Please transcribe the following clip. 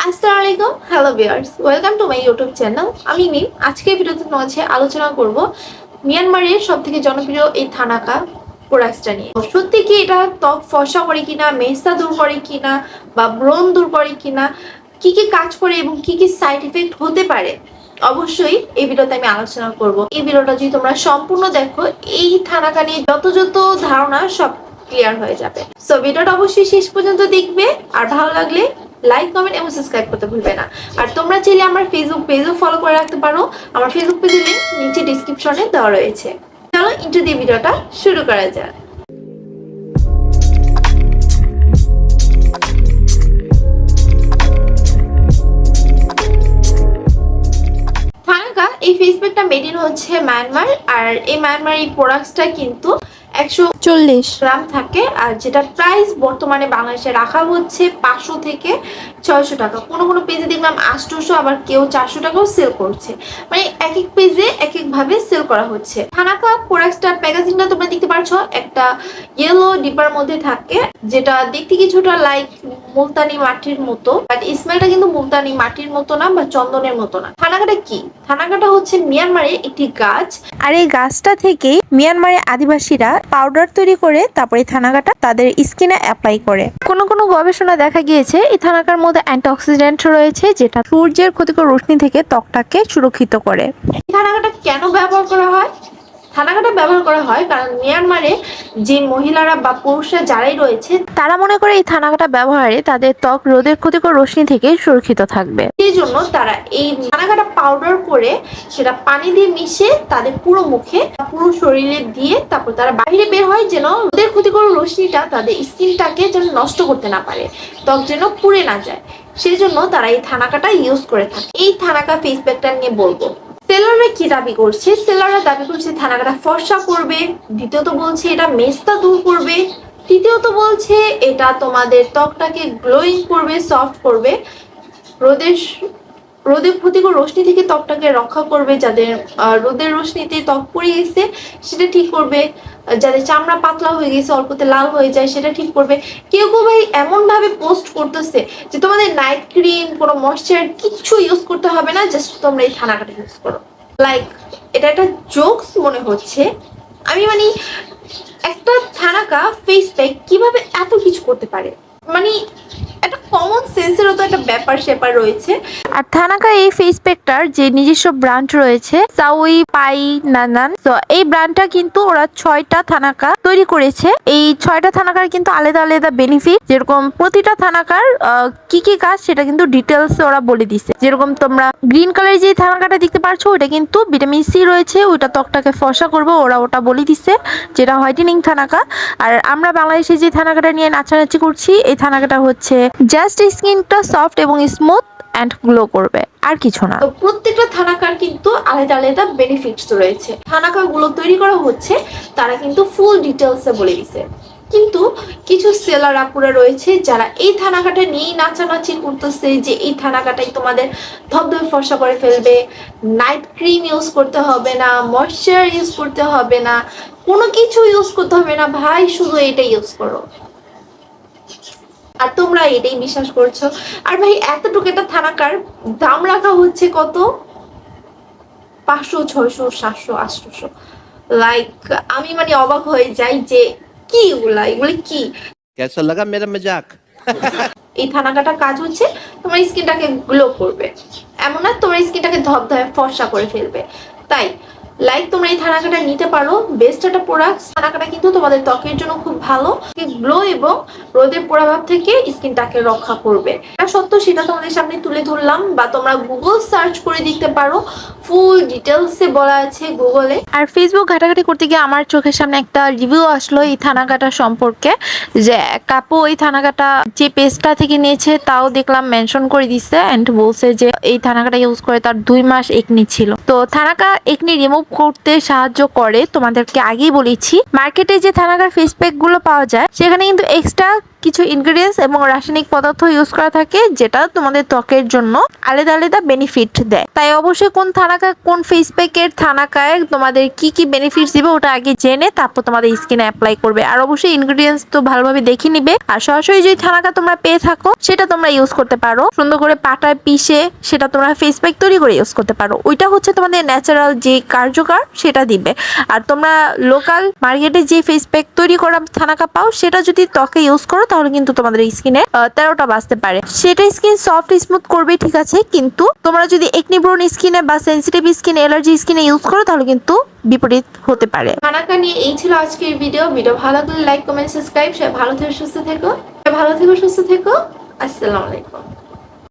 আসসালামু আলাইকুম, hello viewers, welcome to my YouTube channel. আমি মিম। আজকে ভিডিওতে তোমার কাছে আলোচনা করব মিয়ানমারের সবথেকে জনপ্রিয় এই থানাকা প্রোডাক্টটা নিয়ে। সত্যি কি এটা ত্বক ফর্সা করে কিনা, মেস্তা দূর করে কিনা বা ব্রণ দূর করে কিনা, কি কি কাজ করে এবং কি কি সাইড ইফেক্ট হতে পারে, অবশ্যই এই ভিডিওতে আমি আলোচনা করব। এই ভিডিওটা যদি তোমরা সম্পূর্ণ দেখো, এই থানাকা নিয়ে যত যত ধারণা সব ক্লিয়ার হয়ে যাবে। সো ভিডিওটা অবশ্যই শেষ পর্যন্ত দেখবে, আর ভালো লাগলে লাইক, কমেন্ট এবং সাবস্ক্রাইব করতে ভুলবে না। আর তোমরা চাইলে আমার ফেসবুক পেজও ফলো করে রাখতে পারো। আমার ফেসবুক পেজের লিংক নিচে ডিসক্রিপশনে দেওয়া রয়েছে। চলো ইন্টু দিয়ে ভিডিওটা শুরু করা যাক। থানাকা এই ফেস প্যাকটা মেড ইন হচ্ছে মায়ানমার, আর এই মায়ানমার এই প্রোডাক্টসটা কিন্তু 140 গ্রাম থাকে, আর যেটা প্রাইস বর্তমানে বাংলাদেশে রাখা হচ্ছে 500 থেকে 600 টাকা। কোনো কোনো পেজে দেখলাম 800, আবার কেউ 400 টাকাও সেল করছে। মানে এক এক পেজে এক এক ভাবে সেল করা হচ্ছে। থানাকা প্রোডাক্টটার প্যাকেজিংটা তোমরা দেখতে পাচ্ছ, একটা ইয়েলো ডিব্বার মধ্যে থাকে, যেটা দেখতে কিছুটা লাইক মুলতানি মাটির মতো, বাট স্মেলটা কিন্তু মুলতানি মাটির মতো না বা চন্দনের মতো না। থানাকাটা কি? থানাকাটা হচ্ছে মিয়ানমারের একটি গাছ, আর এই গাছটা থেকে মিয়ানমারের আদিবাসীরা পাউডার তৈরি করে তারপরে থানাকাটা তাদের স্কিনে অ্যাপ্লাই করে। কোনো কোনো গবেষণা দেখা গিয়েছে এই থানাকার মধ্যে অ্যান্টিঅক্সিডেন্ট রয়েছে, যেটা সূর্যের ক্ষতিকর রশ্মি থেকে ত্বকটাকে সুরক্ষিত করে। এই থানাকাটা কেন ব্যবহার করা হয়? থানাকাটা ব্যবহার করা হয় কারণ মিয়ানমারে যে মহিলারা বা পুরুষরা যারাই রয়েছে, তারা মনে করে এই থানাকাটা ব্যবহারে তাদের ত্বক রোদের ক্ষতিকর রশ্মি থেকে সুরক্ষিত থাকবে। সেই জন্য তারা এই থানাকাটা পাউডার করে সেটা পানি দিয়ে মিশে তাদের পুরো মুখে, পুরো শরীরে দিয়ে তারপর তারা বাইরে বের হয়, যেন রোদের ক্ষতিকর রশ্মিটা তাদের স্কিনটাকে যেন নষ্ট করতে না পারে, ত্বক যেন পুড়ে না যায়। সেই জন্য তারা এই থানাকাটা ইউজ করে থাকে। এই থানাকা ফেস প্যাকটা নিয়ে বলবো। সেলাররা কি দাবি করছে? সেলাররা দাবি করছে থানাকাটা ফর্সা করবে, দ্বিতীয়ত বলছে এটা মেস্তা দূর করবে, তৃতীয়ত বলছে এটা তোমাদের ত্বকটাকে গ্লোয়িং করবে, সফট করবে, রোদের ক্ষতিকর রশ্মি থেকে ত্বকটাকে রক্ষা করবে, যাদের রোদের রশ্মিতে ত্বক পড়ে গেছে সেটা ঠিক করবে, যাদের চামড়া পাতলা হয়ে গেছে, অল্পতে লাল হয়ে যায় সেটা ঠিক করবে। কেউ কেউ ভাই এমন ভাবে পোস্ট করতেছে যে তোমাদের নাইট ক্রিম, কোনো ময়শ্চার কিচ্ছু ইউজ করতে হবে না, জাস্ট তোমরা এই থানাকাটা ইউজ করো। লাইক এটা একটা জোকস মনে হচ্ছে। আমি মানে একটা থানাকা ফেস প্যাক কিভাবে এত কিছু করতে পারে, মানে একটা কমন সেন্সেরও তো একটা ব্যাপার স্যাপার রয়েছে। আর থানাকা এই ফেস প্যাকটার যে নিজস্ব ব্র্যান্ড রয়েছে সাউই পাই নানান, তো এই ব্র্যান্ডটা কিন্তু ওরা 6টা থানাকা তৈরি করেছে। এই 6টা থানাকার কিন্তু আলাদা আলাদা বেনিফিট, যেরকম প্রতিটা থানাকার কি কি কাজ সেটা কিন্তু ডিটেলস ওরা বলে দিছে। যেরকম তোমরা গ্রিন কালারের যে থানাকাটা দেখতে পাচ্ছ, ওটা কিন্তু ভিটামিন সি রয়েছে, ওইটা ত্বকটাকে ফর্সা করবে, ওরা ওটা বলে দিছে, যেটা হোয়াইটেনিং থানাকা। আর আমরা বাংলাদেশে যে থানাকাটা নিয়ে নাচানাচি করছি, এই থানাকাটা হচ্ছে জাস্ট স্কিনটা সফট এবং স্মুথ অ্যান্ড গ্লো করবে, আর কিছু না। তো প্রত্যেকটা থানাকার কিন্তু আলাদা আলাদা বেনিফিটস রয়েছে। থানাকাগুলো তৈরি করা হচ্ছে তারা কিন্তু ফুল ডিটেলসে বলে দিছে, কিন্তু কিছু সেলার আপুরা রয়েছে যারা এই থানাকাটা নিয়েই নাচানাচি করতেছে যে এই থানাকাটাই তোমাদের ধবধবে ফর্সা করে ফেলবে, নাইট ক্রিম ইউজ করতে হবে না, ময়শ্চার ইউজ করতে হবে না, কোনো কিছু ইউজ করতে হবে না ভাই, শুধু এটা ইউজ করো। আর তোমরা এটাই বিশ্বাস করছো। আর ভাই এতটুকু একটা থানাকার দাম রাখা হচ্ছে কত? 500, 600, 700, 800। লাইক আমি মানে অবাক হয়ে যাই যে কি এগুলো কি। कैसा लगा मेरा मजाक? এই থানাকাটা কাজ হচ্ছে তোমার স্কিনটাকে গ্লো করবে, এমন না তোমার স্কিনটাকে ধবধবে ফর্সা করে ফেলবে। তাই লাইক তোমরা এই থানাকাটা নিতে পারো, বেস্ট একটা প্রোডাক্ট। থানাকাটা কিন্তু তোমাদের ত্বকের জন্য খুব ভালো, গ্লো এবং রোদের প্রভাব থেকে স্কিনটাকে রক্ষা করবে। এটা সত্য, সেটা তোমাদের সামনে তুলে ধরলাম, বা তোমরা গুগল সার্চ করে দেখতে পারো, ফুল ডিটেলসে বলা আছে গুগলে। আর ফেসবুক ঘাটাঘাটি করতে গিয়ে আমার চোখের সামনে একটা রিভিউ আসলো এই থানাকাটা সম্পর্কে, যে কাপু এই থানাকাটা যে পেজটা থেকে নিয়েছে তাও দেখলাম মেনশন করে দিচ্ছে, এন্ড বলছে যে এই থানাকাটা ইউজ করে তার 2 মাস একনি ছিল। তো থানাকা একনি রিমুভ করতে সাহায্য করে। তোমাদেরকে আগেই বলেছি, মার্কেটে যে থানাকার ফেস প্যাক গুলো পাওয়া যায় সেখানে কিন্তু এক্সট্রা কিছু ইনগ্রেডিয়েন্টস এবং রাসায়নিক পদার্থ ইউজ করা থাকে যেটা তোমাদের ত্বকের জন্য আলাদা আলাদা বেনিফিট দেয়। তাই অবশ্যই কোন থানাকা কোন ফেস প্যাকের থানাকায় তোমাদের কি কি বেনিফিটস দিবে ওটা আগে জেনে তারপর তোমাদের স্কিনে অ্যাপ্লাই করবে। আর অবশ্যই ইনগ্রেডিয়েন্টস তো ভালোভাবে দেখে নিবে। আর সরাসরি যদি থানাকা তোমরা পেয়ে থাকো সেটা তোমরা ইউজ করতে পারো, সুন্দর করে পাটায় পিষে সেটা তোমরা ফেস প্যাক তৈরি করে ইউজ করতে পারো। ওইটা হচ্ছে তোমাদের ন্যাচারাল যে কার্যকর সেটা দিবে। আর তোমরা লোকাল মার্কেটে যে ফেস প্যাক তৈরি করা থানাকা পাও সেটা যদি ত্বকে ইউজ করো তাহলে কিন্তু তোমাদের স্কিনে 13টা বাজতে পারে। সেটা স্কিন সফট স্মুথ করবে ঠিক আছে, কিন্তু তোমরা যদি একনি ব্রোন স্কিনে বা সেনসিটিভ স্কিনে অ্যালার্জি স্কিনে ইউজ করো তাহলে কিন্তু বিপরীত হতে পারে। থানাকা নিয়ে এই ছিল আজকের ভিডিও ভালো লাগলে লাইক কমেন্ট সাবস্ক্রাইব। সবাই ভালো থেকো সুস্থ থেকো, আসসালামু আলাইকুম।